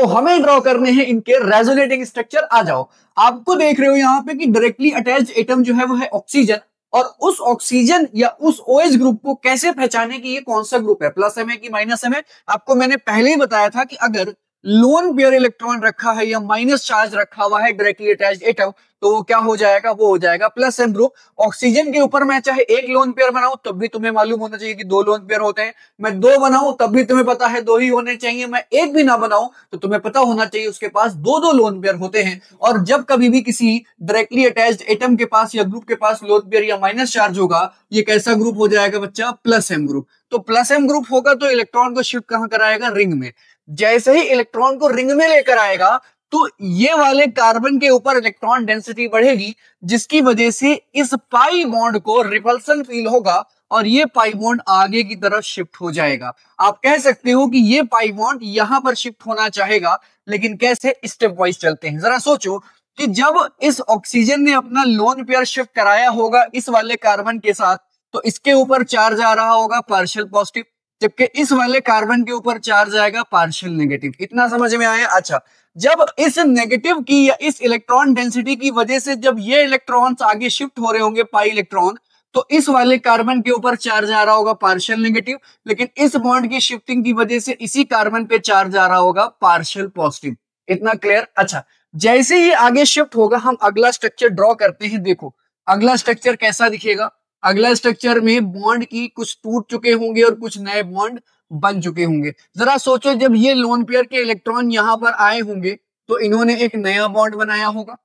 तो हमें ड्रॉ करने हैं इनके रेजोनेटिंग स्ट्रक्चर। आ जाओ, आपको देख रहे हो यहाँ पे कि डायरेक्टली अटैच्ड एटम जो है वो है ऑक्सीजन, और उस ऑक्सीजन या उस OH ग्रुप को कैसे पहचाने कि ये कौन सा ग्रुप है, प्लस एम है कि माइनस एम है। आपको मैंने पहले ही बताया था कि अगर लोन पेयर इलेक्ट्रॉन रखा है या माइनस चार्ज रखा हुआ है डायरेक्टली अटैच्ड एटम, तो वो क्या हो जाएगा, वो हो जाएगा प्लस एम ग्रुप। ऑक्सीजन के ऊपर मैं चाहे एक लोन पेयर बनाऊं तब भी तुम्हें मालूम होना चाहिए कि दो लोन पेयर होते हैं, मैं दो बनाऊं तब भी तुम्हें पता है दो ही होने चाहिए, मैं एक भी ना बनाऊं तो तुम्हें पता होना चाहिए उसके पास दो दो लोन पेयर होते हैं। और जब कभी भी किसी डायरेक्टली अटैच्ड एटम के पास या ग्रुप के पास लोन पेयर या माइनस चार्ज होगा, ये कैसा ग्रुप हो जाएगा बच्चा, प्लस एम ग्रुप। तो प्लस एम ग्रुप होगा तो इलेक्ट्रॉन को शिफ्ट कहां कराएगा, रिंग में। जैसे ही इलेक्ट्रॉन को रिंग में लेकर आएगा तो ये वाले कार्बन के ऊपर इलेक्ट्रॉन डेंसिटी बढ़ेगी, जिसकी वजह से इस पाई बॉन्ड को रिपल्सन फील होगा और ये पाई बॉन्ड आगे की तरफ शिफ्ट हो जाएगा। आप कह सकते हो कि ये पाई बॉन्ड यहां पर शिफ्ट होना चाहेगा, लेकिन कैसे, स्टेप वाइज चलते हैं। जरा सोचो कि जब इस ऑक्सीजन ने अपना लोन पेयर शिफ्ट कराया होगा इस वाले कार्बन के साथ, तो इसके ऊपर चार्ज आ रहा होगा पार्शियल पॉजिटिव, जबकि इस वाले कार्बन के ऊपर चार्ज आएगा पार्शियल नेगेटिव। इतना समझ में आया। अच्छा, जब इस नेगेटिव की या इस इलेक्ट्रॉन डेंसिटी की वजह से जब ये इलेक्ट्रॉन्स आगे शिफ्ट हो रहे होंगे पाई इलेक्ट्रॉन, तो इस वाले कार्बन के ऊपर चार्ज आ रहा होगा पार्शियल नेगेटिव, लेकिन इस बॉन्ड की शिफ्टिंग की वजह से इसी कार्बन पे चार्ज आ रहा होगा पार्शियल पॉजिटिव। इतना क्लियर। अच्छा, जैसे ही आगे शिफ्ट होगा हम अगला स्ट्रक्चर ड्रॉ करते हैं। देखो अगला स्ट्रक्चर कैसा दिखेगा। अगला स्ट्रक्चर में बॉन्ड की कुछ टूट चुके होंगे और कुछ नए बॉन्ड बन चुके होंगे। जरा सोचो जब ये लोन पेयर के इलेक्ट्रॉन यहां पर आए होंगे तो इन्होंने एक नया बॉन्ड बनाया होगा,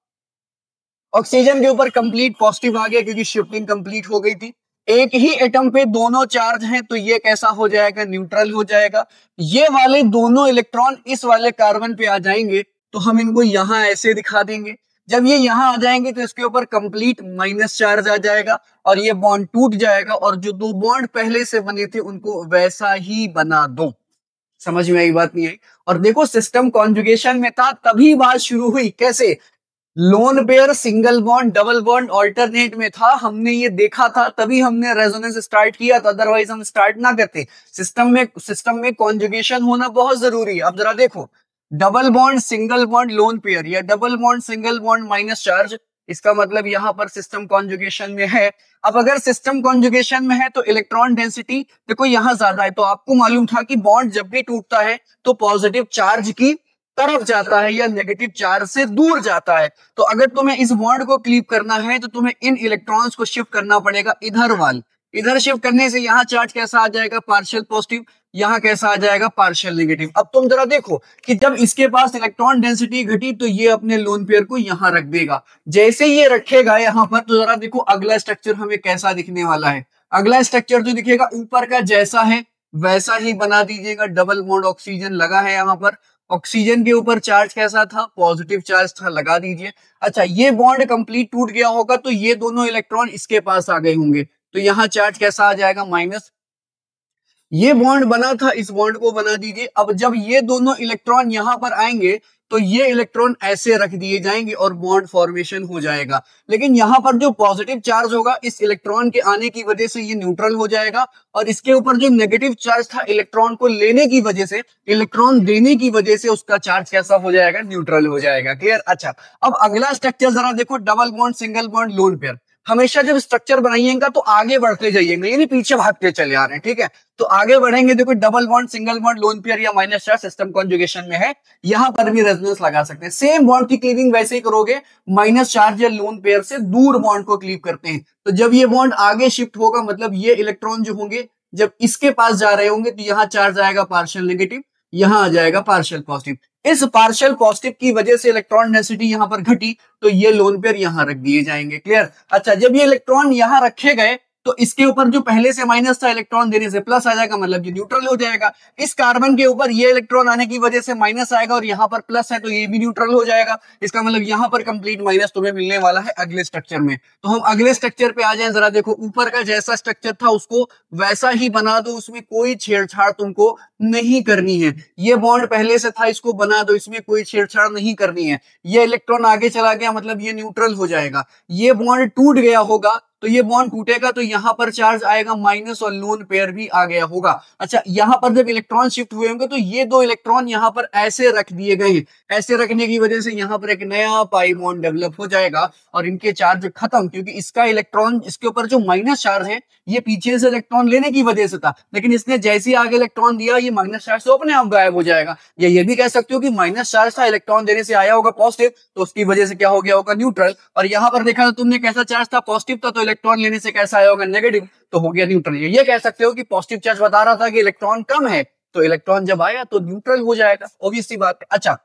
ऑक्सीजन के ऊपर कंप्लीट पॉजिटिव आ गया क्योंकि शिफ्टिंग कंप्लीट हो गई थी। एक ही एटम पे दोनों चार्ज हैं तो ये कैसा हो जाएगा, न्यूट्रल हो जाएगा। ये वाले दोनों इलेक्ट्रॉन इस वाले कार्बन पे आ जाएंगे तो हम इनको यहां ऐसे दिखा देंगे। जब ये यहां आ जाएंगे तो इसके ऊपर कंप्लीट माइनस चार्ज आ जाएगा और ये बॉन्ड टूट जाएगा, और जो दो बॉन्ड पहले से बने थे उनको वैसा ही बना दो। समझ में आई बात, नहीं आई। और देखो सिस्टम कॉन्जुगेशन में था तभी बात शुरू हुई। कैसे, lone pair single bond double bond alternate में था, हमने ये देखा था तभी हमने रेजोनेंस स्टार्ट किया था, अदरवाइज हम स्टार्ट ना करते। सिस्टम में कॉन्जुगेशन होना बहुत जरूरी है। अब जरा देखो, double bond single bond lone pair या double bond single bond minus charge, इसका मतलब यहां पर सिस्टम कॉन्जुगेशन में है। अब अगर सिस्टम कॉन्जुगेशन में है तो इलेक्ट्रॉन डेंसिटी देखो यहां ज्यादा है, तो आपको मालूम था कि बॉन्ड जब भी टूटता है तो पॉजिटिव चार्ज की तरफ जाता है या नेगेटिव चार्ज से दूर जाता है। तो अगर तुम्हें इस बॉन्ड को क्लीव करना है तो तुम्हें इन इलेक्ट्रॉन्स को शिफ्ट करना पड़ेगा इधर शिफ्ट करने से यहाँ चार्ज कैसा आ जाएगा, पार्शियल पॉजिटिव, यहाँ कैसा आ जाएगा, पार्शियल नेगेटिव। अब तुम जरा देखो कि जब इसके पास इलेक्ट्रॉन डेंसिटी घटी तो ये अपने लोन पेयर को यहाँ रख देगा। जैसे ये रखेगा यहाँ पर तो जरा देखो अगला स्ट्रक्चर हमें कैसा दिखने वाला है। अगला स्ट्रक्चर जो दिखेगा ऊपर का जैसा है वैसा ही बना दीजिएगा। डबल बॉन्ड ऑक्सीजन लगा है यहाँ पर, ऑक्सीजन के ऊपर चार्ज कैसा था, पॉजिटिव चार्ज था, लगा दीजिए। अच्छा, ये बॉन्ड कंप्लीट टूट गया होगा तो ये दोनों इलेक्ट्रॉन इसके पास आ गए होंगे, तो यहाँ चार्ज कैसा आ जाएगा, माइनस। ये बॉन्ड बना था, इस बॉन्ड को बना दीजिए। अब जब ये दोनों इलेक्ट्रॉन यहां पर आएंगे तो ये इलेक्ट्रॉन ऐसे रख दिए जाएंगे और बॉन्ड फॉर्मेशन हो जाएगा। लेकिन यहां पर जो पॉजिटिव चार्ज होगा इस इलेक्ट्रॉन के आने की वजह से ये न्यूट्रल हो जाएगा, और इसके ऊपर जो नेगेटिव चार्ज था इलेक्ट्रॉन को लेने की वजह से, इलेक्ट्रॉन देने की वजह से उसका चार्ज कैसा हो जाएगा, न्यूट्रल हो जाएगा। क्लियर। अच्छा, अब अगला स्ट्रक्चर जरा देखो, double bond single bond lone pair. हमेशा जब स्ट्रक्चर बनाइएगा तो आगे बढ़ते जाइएगा, यानी पीछे भागते चले आ रहे हैं, ठीक है। तो आगे बढ़ेंगे, देखो double bond single bond lone pair या माइनस चार्ज सिस्टम कॉन्जुगेशन में है, यहां पर भी रेजोनेंस लगा सकते हैं। सेम बॉन्ड की क्लीविंग वैसे ही करोगे, माइनस चार्ज या लोन पेयर से दूर बॉन्ड को क्लीव करते हैं। तो जब ये बॉन्ड आगे शिफ्ट होगा मतलब ये इलेक्ट्रॉन जो होंगे जब इसके पास जा रहे होंगे तो यहाँ चार्ज आएगा पार्शियल नेगेटिव, यहाँ आ जाएगा पार्शियल पॉजिटिव। इस पार्शियल पॉजिटिव की वजह से इलेक्ट्रॉन डेंसिटी यहाँ पर घटी तो ये लोन पेयर यहाँ रख दिए जाएंगे। क्लियर। अच्छा, जब ये इलेक्ट्रॉन यहाँ रखे गए तो इसके ऊपर जो पहले से माइनस था इलेक्ट्रॉन देने से प्लस आ जाएगा, मतलब ये न्यूट्रल हो जाएगा। इस कार्बन के ऊपर ये इलेक्ट्रॉन आने की वजह से माइनस आएगा और यहाँ पर प्लस है तो ये भी न्यूट्रल हो जाएगा। इसका मतलब यहाँ पर कंप्लीट माइनस तुम्हें मिलने वाला है अगले स्ट्रक्चर में। तो हम अगले स्ट्रक्चर पे आ जाएं। जरा देखो ऊपर का जैसा स्ट्रक्चर था उसको वैसा ही बना दो, उसमें कोई छेड़छाड़ तुमको नहीं करनी है। ये बॉन्ड पहले से था, इसको बना दो, इसमें कोई छेड़छाड़ नहीं करनी है। ये इलेक्ट्रॉन आगे चला गया मतलब ये न्यूट्रल हो जाएगा। ये बॉन्ड टूट गया होगा तो ये बॉन्ड टूटेगा तो यहाँ पर चार्ज आएगा माइनस और लोन पेयर भी आ गया होगा। अच्छा, यहाँ पर जब इलेक्ट्रॉन शिफ्ट हुए होंगे तो ये दो इलेक्ट्रॉन यहाँ पर ऐसे रख दिए गए हैं। ऐसे रखने की वजह से यहाँ पर एक नया पाई बॉन्ड डेवलप हो जाएगा और इनके चार्ज खत्म, क्योंकि इसका इलेक्ट्रॉन, इसके ऊपर जो माइनस चार्ज है ये पीछे से इलेक्ट्रॉन लेने की वजह से था, लेकिन इसने जैसे ही आगे इलेक्ट्रॉन दिया ये माइनस चार्ज तो अपने आप गायब हो जाएगा। या ये भी कह सकते हो कि माइनस चार्ज था, इलेक्ट्रॉन देने से आया होगा पॉजिटिव, तो उसकी वजह से क्या हो गया होगा न्यूट्रल। और यहाँ पर देखा तो तुमने कैसा चार्ज था, पॉजिटिव था, तो इलेक्ट्रॉन लेने से कैसा आया होगा नेगेटिव, तो हो गया न्यूट्रल। ये कह सकते हो कि पॉजिटिव चार्ज बता रहा था कि इलेक्ट्रॉन कम है, तो इलेक्ट्रॉन जब आया तो न्यूट्रल हो जाएगा, ऑब्वियस सी बात है। अच्छा,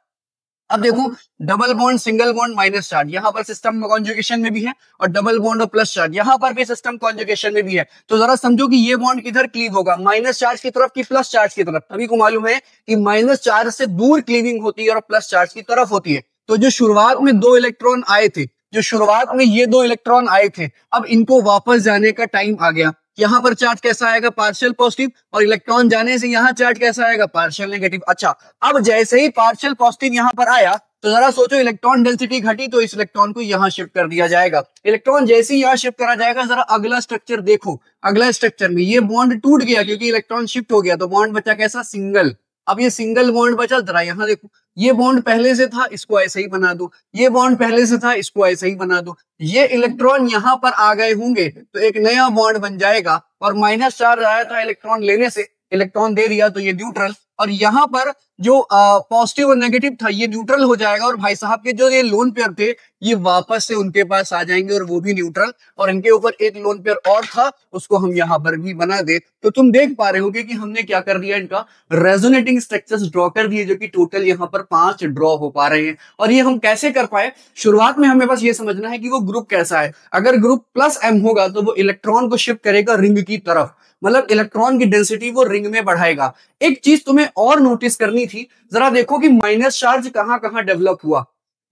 अब देखो double bond, single bond, minus charge, यहाँ पर सिस्टम कॉन्जुगेशन में भी है, और डबल बॉन्ड और प्लस चार्ज यहाँ पर भी सिस्टम कॉन्जुगेशन में भी है। तो जरा समझो कि ये बॉन्ड किधर क्लीव होगा, माइनस चार्ज की तरफ कि प्लस चार्ज की तरफ। सभी को मालूम है कि माइनस चार्ज से दूर क्लीविंग होती है और प्लस चार्ज की तरफ होती है। तो जो शुरुआत में दो इलेक्ट्रॉन आए थे, जो शुरुआत में ये दो इलेक्ट्रॉन आए थे, अब इनको वापस जाने का टाइम आ गया। यहाँ पर चार्ज कैसा आएगा, पार्शियल पॉजिटिव, और इलेक्ट्रॉन जाने से यहाँ चार्ज कैसा आएगा, पार्शियल नेगेटिव। अच्छा, अब जैसे ही पार्शियल पॉजिटिव यहाँ पर आया तो जरा सोचो इलेक्ट्रॉन डेंसिटी घटी तो इस इलेक्ट्रॉन को यहाँ शिफ्ट कर दिया जाएगा। इलेक्ट्रॉन जैसे ही यहाँ शिफ्ट करा जाएगा, जरा अगला स्ट्रक्चर देखो, अगला स्ट्रक्चर में ये बॉन्ड टूट गया क्योंकि इलेक्ट्रॉन शिफ्ट हो गया, तो बॉन्ड बचा कैसा, सिंगल। अब ये सिंगल बॉन्ड बचा, जरा यहाँ देखो, ये बॉन्ड पहले से था, इसको ऐसे ही बना दो, ये बॉन्ड पहले से था, इसको ऐसे ही बना दो। ये इलेक्ट्रॉन यहाँ पर आ गए होंगे तो एक नया बॉन्ड बन जाएगा, और माइनस चार्ज आया था इलेक्ट्रॉन लेने से, इलेक्ट्रॉन दे दिया तो ये न्यूट्रल, और यहाँ पर जो पॉजिटिव और नेगेटिव था ये न्यूट्रल हो जाएगा, और भाई साहब के जो ये लोन पेयर थे ये वापस से उनके पास आ जाएंगे और वो भी न्यूट्रल, और इनके ऊपर एक लोन पेयर और था उसको हम यहाँ पर भी बना दे। तो तुम देख पा रहे होगे कि हमने क्या कर दिया, इनका रेजोनेटिंग स्ट्रक्चर्स ड्रॉ कर दिए, जो कि टोटल यहाँ पर 5 ड्रॉ हो पा रहे हैं। और ये हम कैसे कर पाए, शुरुआत में हमें बस ये समझना है कि वो ग्रुप कैसा है। अगर ग्रुप प्लस m होगा तो वो इलेक्ट्रॉन को शिफ्ट करेगा रिंग की तरफ, मतलब इलेक्ट्रॉन की डेंसिटी वो रिंग में बढ़ाएगा। एक चीज तुम्हें और नोटिस करनी थी, जरा देखो कि माइनस चार्ज कहां कहां डेवलप हुआ,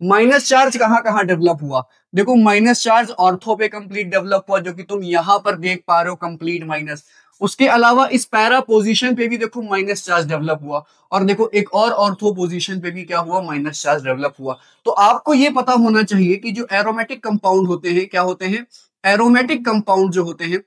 माइनस चार्ज कहां कहां डेवलप हुआ। देखो माइनस चार्ज ऑर्थो पे कंप्लीट डेवलप हुआ, जो कि तुम यहां पर देख पा रहे हो, कंप्लीट माइनस। उसके अलावा इस पैरा पोजीशन पे भी देखो माइनस चार्ज डेवलप हुआ, और देखो एक और ऑर्थो पोजीशन पे भी क्या हुआ, माइनस चार्ज डेवलप हुआ। तो आपको ये पता होना चाहिए कि जो एरोमेटिक कंपाउंड होते हैं, क्या होते हैं, एरोमेटिक कंपाउंड जो होते हैं,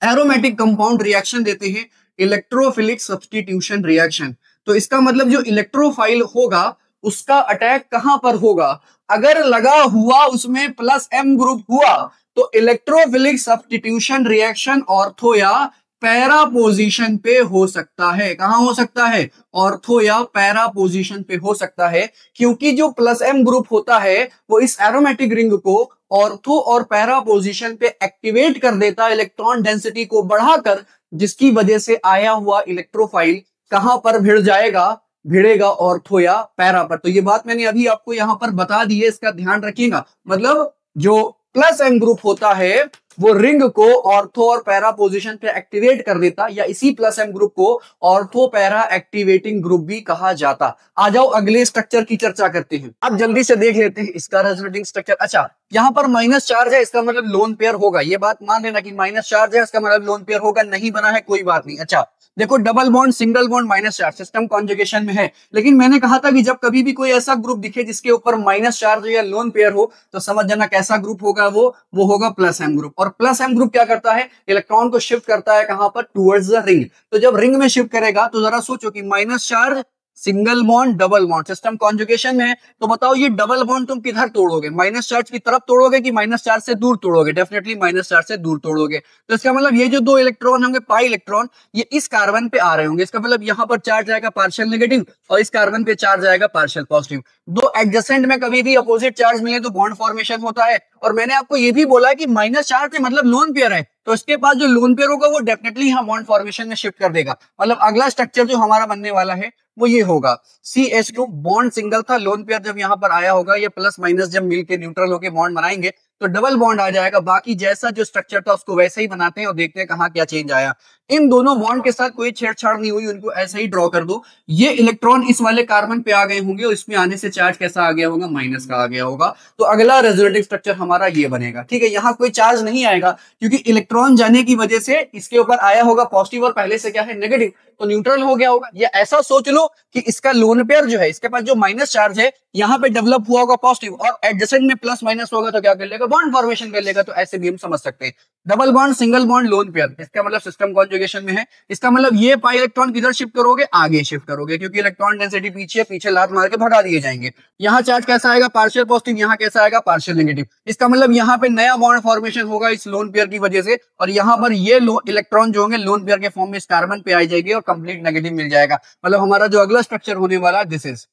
एरोमेटिक कंपाउंड रिएक्शन देते हैं इलेक्ट्रोफिलिक सब्स्टिट्यूशन रिएक्शन। तो इसका मतलब जो इलेक्ट्रोफाइल होगा उसका अटैक कहां पर होगा, अगर लगा हुआ उसमें प्लस m ग्रुप हुआ तो इलेक्ट्रोफिलिक सब्स्टिट्यूशन रिएक्शन ऑर्थो या पैरा पोजीशन पे हो सकता है। कहां हो सकता है, ऑर्थो या पैरा पोजीशन पे हो सकता है, क्योंकि जो प्लस m ग्रुप होता है वो इस एरोमेटिक रिंग को ऑर्थो और पैरा पोजीशन पे एक्टिवेट कर देता है, इलेक्ट्रॉन डेंसिटी को बढ़ाकर, जिसकी वजह से आया हुआ इलेक्ट्रोफाइल कहां पर भिड़ जाएगा, भिड़ेगा ऑर्थो या पैरा पर। तो ये बात मैंने अभी आपको यहां पर बता दी है, इसका ध्यान रखिएगा। मतलब जो प्लस m ग्रुप होता है वो रिंग को ऑर्थो और पैरा पोजीशन पे एक्टिवेट कर देता, या इसी प्लस m ग्रुप को ऑर्थो पैरा एक्टिवेटिंग ग्रुप भी कहा जाता। आ जाओ अगले स्ट्रक्चर की चर्चा करते हैं। अब जल्दी से देख लेते हैं इसका रेजोनेटिंग स्ट्रक्चर। अच्छा, यहाँ पर माइनस चार्ज है, इसका मतलब लोन पेयर होगा, ये बात मान लेना कि माइनस चार्ज है इसका मतलब लोन पेयर होगा, नहीं बना है कोई बात नहीं। अच्छा देखो, double bond, single bond, minus charge, system conjugation में है, लेकिन मैंने कहा था कि जब कभी भी कोई ऐसा ग्रुप दिखे जिसके ऊपर माइनस चार्ज या लोन पेयर हो तो समझ जाना कैसा ग्रुप होगा, वो होगा प्लस m ग्रुप। और प्लस m ग्रुप क्या करता है, इलेक्ट्रॉन को शिफ्ट करता है कहां पर, टुवर्ड्स द रिंग। तो जब रिंग में शिफ्ट करेगा तो जरा सोचो कि minus charge, single bond, double bond, system conjugation में है, तो बताओ ये डबल बॉन्ड तुम किधर तोड़ोगे, माइनस चार्ज की तरफ तोड़ोगे कि माइनस चार्ज से दूर तोड़ोगे, डेफिनेटली माइनस चार्ज से दूर तोड़ोगे। तो इसका मतलब ये जो दो इलेक्ट्रॉन होंगे, पाई इलेक्ट्रॉन, ये इस कार्बन पे आ रहे होंगे, इसका मतलब यहाँ पर चार्ज आएगा पार्शियल नेगेटिव और इस कार्बन पे चार्ज आएगा पार्शियल पॉजिटिव। दो एडजेसेंट में कभी भी अपोजिट चार्ज मिले तो बॉन्ड फॉर्मेशन होता है। और मैंने आपको ये भी बोला कि माइनस चार्ज मतलब लोन पेयर है, तो इसके पास जो लोन पेयर होगा वो डेफिनेटली यहाँ बॉन्ड फॉर्मेशन में शिफ्ट कर देगा। मतलब अगला स्ट्रक्चर जो हमारा बनने वाला है वो ये होगा, CH2 बॉन्ड सिंगल था, लोन पेयर जब यहाँ पर आया होगा, ये प्लस माइनस जब मिलके न्यूट्रल होके बॉन्ड बनाएंगे तो डबल बॉन्ड आ जाएगा। बाकी जैसा जो स्ट्रक्चर था उसको वैसे ही बनाते हैं और देखते हैं कहाँ क्या चेंज आया। इन दोनों बॉन्ड के साथ कोई छेड़छाड़ नहीं हुई, उनको ऐसा ही ड्रॉ कर दो। ये इलेक्ट्रॉन इस वाले कार्बन पे आ गए होंगे और इसमें आने से चार्ज कैसा आ गया होगा, माइनस का आ गया होगा। तो अगला रेजोनेटिव स्ट्रक्चर हमारा ये बनेगा। ठीक है, यहाँ कोई चार्ज नहीं आएगा क्योंकि इलेक्ट्रॉन जाने की वजह से इसके ऊपर आया होगा पॉजिटिव और पहले से क्या है, नेगेटिव, तो न्यूट्रल हो गया होगा। या ऐसा सोच लो कि इसका लोन पेयर जो है, इसके पास जो माइनस चार्ज है यहाँ पे डेवलप हुआ होगा पॉजिटिव और एडजेसेंट में प्लस माइनस होगा तो क्या कर लेगा, बॉन्ड फॉर्मेशन कर लेगा। तो ऐसे भी हम समझ सकते हैं। Double bond, single bond, lone pair, इसका मतलब सिस्टम कॉन्जुगेशन में है। इसका मतलब ये पाई इलेक्ट्रॉन किधर शिफ्ट करोगे, आगे शिफ्ट करोगे, क्योंकि इलेक्ट्रॉन डेंसिटी पीछे पीछे लात मार के भगा दिए जाएंगे। यहाँ चार्ज कैसा आएगा, पार्शियल पॉजिटिव, यहाँ कैसा आएगा, पार्शियल नेगेटिव। इसका मतलब यहाँ पे नया बॉन्ड फॉर्मेशन होगा इस लोन पेयर की वजह से, और यहाँ पर ये इलेक्ट्रॉन जो होंगे लोन पेयर के फॉर्म में इस कार्बन पे आ जाएगी और कंप्लीट नेगेटिव मिल जाएगा। मतलब हमारा जो अगला स्ट्रक्चर होने वाला दिस इज,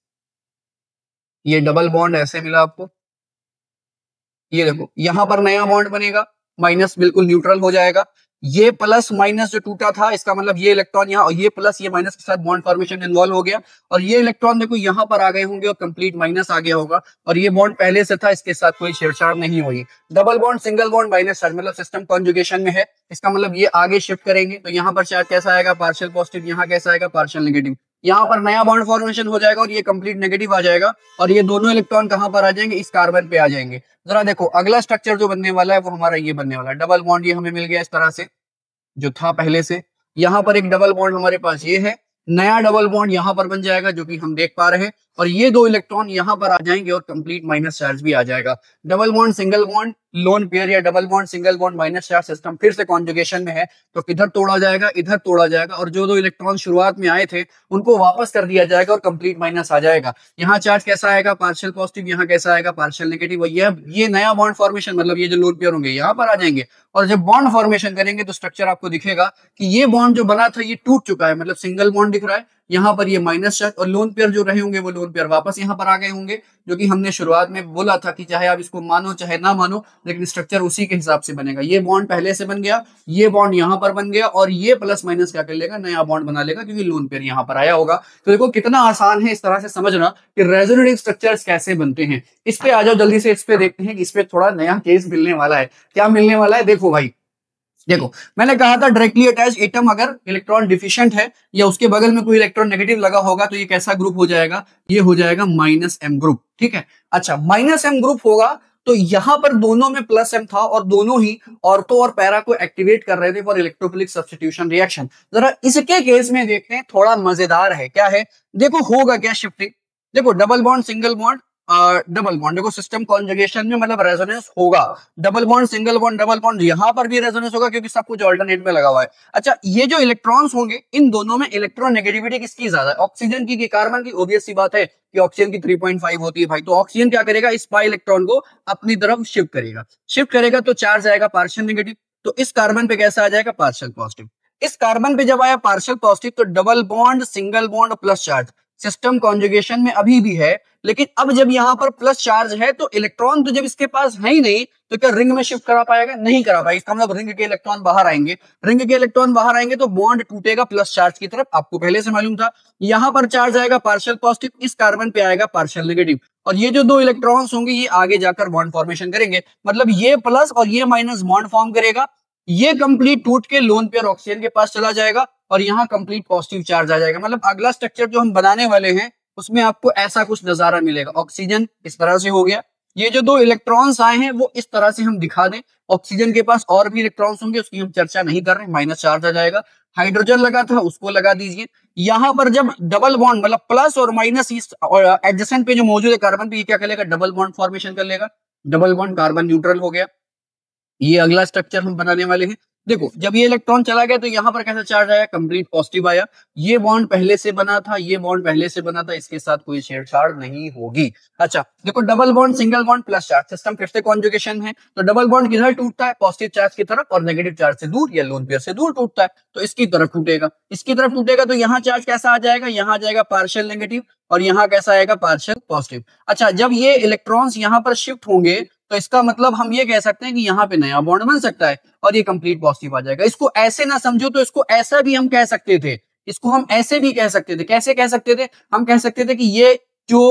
ये डबल बॉन्ड ऐसे मिला आपको, ये देखो यहां पर नया बॉन्ड बनेगा, माइनस बिल्कुल न्यूट्रल हो जाएगा। ये प्लस माइनस जो टूटा था, इसका मतलब ये इलेक्ट्रॉन यहाँ, और ये प्लस ये माइनस के साथ बॉन्ड फॉर्मेशन इन्वॉल्व हो गया, और ये इलेक्ट्रॉन देखो यहाँ पर आ गए होंगे और कंप्लीट माइनस आ गया होगा, और ये बॉन्ड पहले से था, इसके साथ कोई छेड़छाड़ नहीं हुई। Double bond, single bond, minus charge, मतलब सिस्टम कॉन्जुगेशन में है। इसका मतलब ये आगे शिफ्ट करेंगे तो यहाँ पर चार्ज कैसा आएगा, पार्शियल पॉजिटिव, यहाँ कैसा आएगा, पार्शियल नेगेटिव। यहाँ पर नया बॉन्ड फॉर्मेशन हो जाएगा और ये कंप्लीट नेगेटिव आ जाएगा, और ये दोनों इलेक्ट्रॉन कहां पर आ जाएंगे, इस कार्बन पे आ जाएंगे। जरा देखो अगला स्ट्रक्चर जो बनने वाला है वो हमारा ये बनने वाला है। डबल बॉन्ड ये हमें मिल गया इस तरह से, जो था पहले से। यहाँ पर एक डबल बॉन्ड हमारे पास ये है, नया डबल बॉन्ड यहाँ पर बन जाएगा जो कि हम देख पा रहे हैं, और ये दो इलेक्ट्रॉन यहाँ पर आ जाएंगे और कंप्लीट माइनस चार्ज भी आ जाएगा। Double bond, single bond, lone pair, या double bond, single bond, minus charge system फिर से कॉन्जुगेशन में है, तो किधर तोड़ा जाएगा, इधर तोड़ा जाएगा, और जो दो इलेक्ट्रॉन शुरुआत में आए थे उनको वापस कर दिया जाएगा और कंप्लीट माइनस आ जाएगा। यहाँ चार्ज कैसा आएगा, पार्शियल पॉजिटिव, यहाँ कैसा आएगा, पार्शियल नेगेटिव। ये नया बॉन्ड फॉर्मेशन, मतलब ये जो लोन पेयर होंगे यहाँ पर आ जाएंगे, और जब बॉन्ड फॉर्मेशन करेंगे तो स्ट्रक्चर आपको दिखेगा कि ये बॉन्ड जो बना था ये टूट चुका है, मतलब सिंगल बॉन्ड दिख रहा है, यहाँ पर ये माइनस चार्ज, और लोन पेयर जो रहे होंगे वो लोन पेयर वापस यहाँ पर आ गए होंगे, जो कि हमने शुरुआत में बोला था कि चाहे आप इसको मानो चाहे ना मानो, लेकिन स्ट्रक्चर उसी के हिसाब से बनेगा। ये बॉन्ड पहले से बन गया, ये बॉन्ड यहाँ पर बन गया, और ये प्लस माइनस क्या कर लेगा, नया बॉन्ड बना लेगा, क्योंकि लोन पेयर यहाँ पर आया होगा। तो देखो कितना आसान है इस तरह से समझना कि रेजोनेटिव स्ट्रक्चर्स कैसे बनते हैं। इस पे आ जाओ जल्दी से, इस पे देखते हैं कि इस पे थोड़ा नया केस मिलने वाला है। क्या मिलने वाला है, देखो भाई, देखो मैंने कहा था डायरेक्टली अटैच एटम अगर इलेक्ट्रॉन डिफिशिएंट है या उसके बगल में कोई इलेक्ट्रॉन नेगेटिव लगा होगा तो ये कैसा ग्रुप हो जाएगा, ये हो जाएगा माइनस एम ग्रुप। ठीक है, अच्छा माइनस एम ग्रुप होगा तो यहां पर दोनों में प्लस एम था और दोनों ही ऑर्थो और पैरा को एक्टिवेट कर रहे थे फॉर इलेक्ट्रोफिलिक सब्स्टिट्यूशन रिएक्शन। जरा इसके केस में देखते हैं, थोड़ा मजेदार है। क्या है, देखो होगा क्या शिफ्टिंग, देखो double bond, single bond, double bond, देखो सिस्टम कॉन्जुगेशन में मतलब रेजोनेंस होगा, double bond, single bond, double bond, यहां पर भी रेजोनेंस होगा क्योंकि सब कुछ अल्टरनेट में लगा हुआ है। अच्छा, ये जो इलेक्ट्रॉन्स होंगे इन दोनों में इलेक्ट्रॉन नेगेटिविटी किसकी ज्यादा है, ऑक्सीजन की कार्बन की? ऑब्वियस सी बात है कि ऑक्सीजन की 3.5 होती है भाई। तो ऑक्सीजन क्या करेगा, इस पाई इलेक्ट्रॉन को अपनी तरफ शिफ्ट करेगा, शिफ्ट करेगा तो चार्ज आएगा पार्शियल नेगेटिव, तो इस कार्बन पे कैसा आ जाएगा, पार्शियल पॉजिटिव। इस कार्बन पे जब आया पार्शियल पॉजिटिव तो double bond, single bond, plus charge, system conjugation में अभी भी है, लेकिन अब जब यहां पर प्लस चार्ज है तो इलेक्ट्रॉन तो जब इसके पास है ही नहीं, तो क्या रिंग में शिफ्ट करा पाएगा, नहीं करा पाएगा। इसका मतलब रिंग के इलेक्ट्रॉन बाहर आएंगे, रिंग के इलेक्ट्रॉन बाहर आएंगे तो बॉन्ड टूटेगा प्लस चार्ज की तरफ, आपको पहले से मालूम था। यहां पर चार्ज आएगा पार्शियल पॉजिटिव, इस कार्बन पे आएगा पार्शियल नेगेटिव, और ये जो दो इलेक्ट्रॉन्स होंगे ये आगे जाकर बॉन्ड फॉर्मेशन करेंगे, मतलब ये प्लस और ये माइनस बॉन्ड फॉर्म करेगा, ये कंप्लीट टूट के लोन पेयर ऑक्सीजन के पास चला जाएगा और यहाँ कंप्लीट पॉजिटिव चार्ज आ जाएगा। मतलब अगला स्ट्रक्चर जो हम बनाने वाले हैं उसमें आपको ऐसा कुछ नजारा मिलेगा। ऑक्सीजन इस तरह से हो गया, ये जो दो इलेक्ट्रॉन्स आए हैं वो इस तरह से हम दिखा दें, ऑक्सीजन के पास और भी इलेक्ट्रॉन्स होंगे उसकी हम चर्चा नहीं कर रहे, माइनस चार्ज आ जाएगा। हाइड्रोजन लगा था उसको लगा दीजिए। यहाँ पर जब डबल बॉन्ड मतलब प्लस और माइनस इस एडजेसेंट पे जो मौजूद है कार्बन पे, ये क्या कर लेगा, डबल बॉन्ड फॉर्मेशन कर लेगा, डबल बॉन्ड, कार्बन न्यूट्रल हो गया। ये अगला स्ट्रक्चर हम बनाने वाले हैं। देखो जब ये इलेक्ट्रॉन चला गया तो यहाँ पर कैसा चार्ज आया, कंप्लीट पॉजिटिव आया। ये बॉन्ड पहले से बना था, ये बॉन्ड पहले से बना था, इसके साथ कोई छेड़छाड़ नहीं होगी। अच्छा देखो double bond, single bond, plus charge, system फिर से कॉन्जुगेशन है, तो डबल बॉन्ड किधर टूटता है, पॉजिटिव चार्ज की तरफ, और नेगेटिव चार्ज से दूर या लोन पेयर से दूर टूटता है, तो इसकी तरफ टूटेगा। इसकी तरफ टूटेगा तो यहाँ चार्ज कैसा आ जाएगा, यहाँ आ जाएगा पार्शियल नेगेटिव, और यहाँ कैसा आएगा, पार्शियल पॉजिटिव। अच्छा जब ये इलेक्ट्रॉन्स यहाँ पर शिफ्ट होंगे तो इसका मतलब हम ये कह सकते हैं कि यहाँ पे नया बॉन्ड बन सकता है और ये कंप्लीट पॉजिटिव आ जाएगा। इसको ऐसे ना समझो, तो इसको ऐसा भी हम कह सकते थे, इसको हम ऐसे भी कह सकते थे। कैसे कह सकते थे, हम कह सकते थे कि ये जो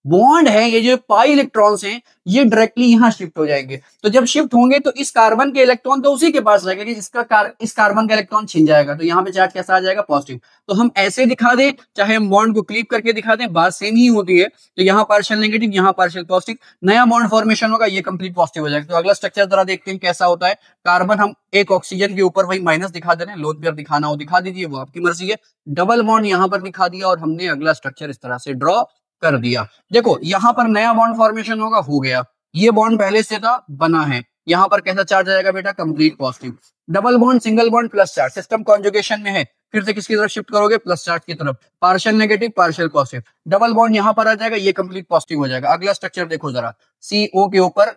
बॉन्ड है, ये जो पाई इलेक्ट्रॉन्स हैं, ये डायरेक्टली यहां शिफ्ट हो जाएंगे। तो जब शिफ्ट होंगे तो इस कार्बन के इलेक्ट्रॉन तो उसी के पास रहेगा, इस कार्बन का इलेक्ट्रॉन छिन जाएगा, तो यहाँ पे चार्ज कैसा आ जाएगा, पॉजिटिव। तो हम ऐसे दिखा दें, चाहे हम बॉन्ड को क्लीप करके दिखा दें, बात सेम ही होती है। तो यहाँ पार्शियल नेगेटिव, यहाँ पार्शियल पॉजिटिव, नया बॉन्ड फॉर्मेशन होगा, ये कंप्लीट पॉजिटिव हो जाएगा। तो अगला स्ट्रक्चर जरा देखते हैं कैसा होता है। कार्बन हम एक ऑक्सीजन के ऊपर वही माइनस दिखा दे रहे हैं, लोन पेयर दिखाना हो दिखा दीजिए, वो आपकी मर्जी है। डबल बॉन्ड यहाँ पर दिखा दिया और हमने अगला स्ट्रक्चर इस तरह से ड्रॉ कर दिया। देखो यहाँ पर नया बॉन्ड फॉर्मेशन होगा, हो गया। ये बॉन्ड पहले से था, बना है। यहाँ पर कैसा चार्ज आएगा बेटा, complete positive. Double bond, single bond, plus charge, system conjugation में है, फिर से किसकी तरफ शिफ्ट करोगे, प्लस चार्ज की तरफ। Partial negative, partial positive, double bond यहाँ पर आ जाएगा, ये कंप्लीट पॉजिटिव हो जाएगा। अगला स्ट्रक्चर देखो जरा, CO के ऊपर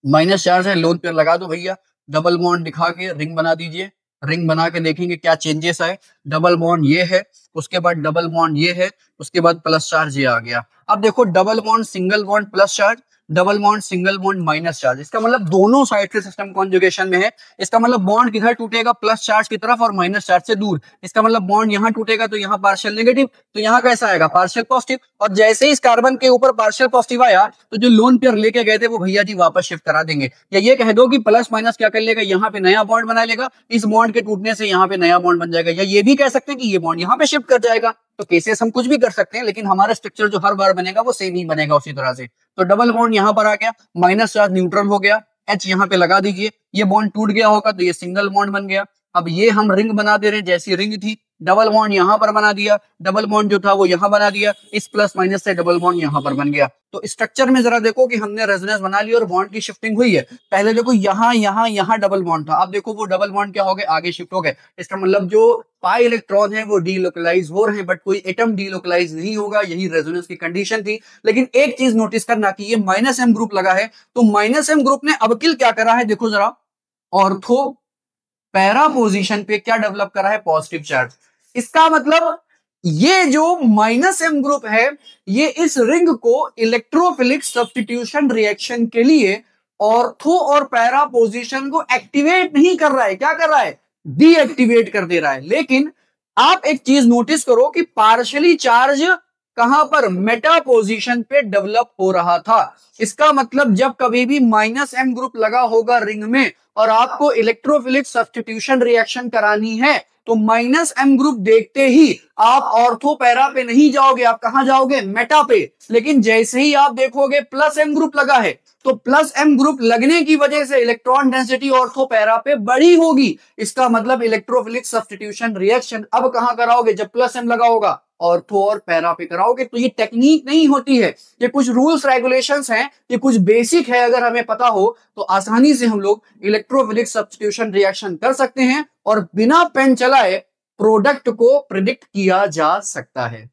माइनस चार्ज है, लोन पेयर लगा दो भैया, डबल बॉन्ड दिखा के रिंग बना दीजिए। रिंग बना के देखेंगे क्या चेंजेस आए। डबल बॉन्ड ये है, उसके बाद डबल बॉन्ड ये है, उसके बाद प्लस चार्ज ये आ गया। अब देखो double bond, single bond, plus charge, double bond, single bond, minus charge, इसका मतलब दोनों साइड से सिस्टम कॉन्जुगेशन में है। इसका मतलब बॉन्ड किधर टूटेगा, प्लस चार्ज की तरफ और माइनस चार्ज से दूर। इसका मतलब बॉन्ड यहाँ टूटेगा तो यहाँ पार्शियल नेगेटिव, तो यहाँ कैसा आएगा, पार्शियल पॉजिटिव। और जैसे ही इस कार्बन के ऊपर पार्शियल पॉजिटिव आया तो जो लोन पेयर लेके गए थे वो भैया जी वापस शिफ्ट करा देंगे। या ये कह दो कि प्लस माइनस क्या कर लेगा, यहाँ पे नया बॉन्ड बना लेगा, इस बॉन्ड के टूटने से यहाँ पे नया बॉन्ड बन जाएगा। या ये भी कह सकते हैं कि ये बॉन्ड यहाँ पे शिफ्ट कर जाएगा। तो केसेस हम कुछ भी कर सकते हैं, लेकिन हमारा स्ट्रक्चर जो हर बार बनेगा वो सेम ही बनेगा उसी तरह से। तो डबल बॉन्ड यहाँ पर आ गया, माइनस चार्ज न्यूट्रल हो गया, H यहाँ पे लगा दीजिए, ये बॉन्ड टूट गया होगा तो ये सिंगल बॉन्ड बन गया। अब ये हम रिंग बना दे रहे हैं, जैसी रिंग थी, डबल बॉन्ड यहाँ पर बना दिया, डबल बॉन्ड जो था वो यहाँ बना दिया, इस प्लस माइनस से डबल बॉन्ड यहाँ पर बन गया। तो स्ट्रक्चर में जरा देखो कि हमने रेजोनेंस बना ली और बॉन्ड की शिफ्टिंग हुई है। पहले देखो यहाँ यहाँ यहाँ डबल बॉन्ड था, अब देखो वो डबल बॉन्ड क्या हो गए, आगे शिफ्ट हो गए। इसका मतलब जो पाई इलेक्ट्रॉन है वो डीलोकलाइज हो रहे हैं, बट कोई एटम डीलोकलाइज नहीं होगा, यही रेजोनेंस की कंडीशन थी। लेकिन एक चीज नोटिस करना कि ये माइनस एम ग्रुप लगा है, तो माइनस एम ग्रुप ने अब किल क्या करा है, देखो जरा, ऑर्थो पैरा पोजीशन पे क्या डेवलप करा है, पॉजिटिव चार्ज। इसका मतलब ये जो माइनस एम ग्रुप है, ये इस रिंग को इलेक्ट्रोफिलिक सब्स्टिट्यूशन रिएक्शन के लिए ऑर्थो और पैरा पोजीशन को एक्टिवेट नहीं कर रहा है, क्या कर रहा है, डीएक्टिवेट कर दे रहा है। लेकिन आप एक चीज नोटिस करो कि पार्शियली चार्ज कहां पर, मेटा पोजीशन पे डेवलप हो रहा था। इसका मतलब जब कभी भी माइनस एम ग्रुप लगा होगा रिंग में और आपको इलेक्ट्रोफिलिक सब्स्टिट्यूशन रिएक्शन करानी है, तो माइनस एम ग्रुप देखते ही आप ऑर्थो पैरा पे नहीं जाओगे, आप कहां जाओगे, मेटा पे। लेकिन जैसे ही आप देखोगे प्लस एम ग्रुप लगा है, तो प्लस एम ग्रुप लगने की वजह से इलेक्ट्रॉन डेंसिटी ऑर्थो पैरा पे बड़ी होगी। इसका मतलब इलेक्ट्रोफिलिक सब्स्टिट्यूशन रिएक्शन अब कहां कराओगे, जब प्लस एम लगा होगा, ऑर्थो और पैरा पे कराओगे। तो ये टेक्निक नहीं होती है, ये कुछ रूल्स रेगुलेशंस हैं, ये कुछ बेसिक है। अगर हमें पता हो तो आसानी से हम लोग इलेक्ट्रोफिलिक सब्स्टिट्यूशन रिएक्शन कर सकते हैं और बिना पेन चलाए प्रोडक्ट को प्रिडिक्ट किया जा सकता है।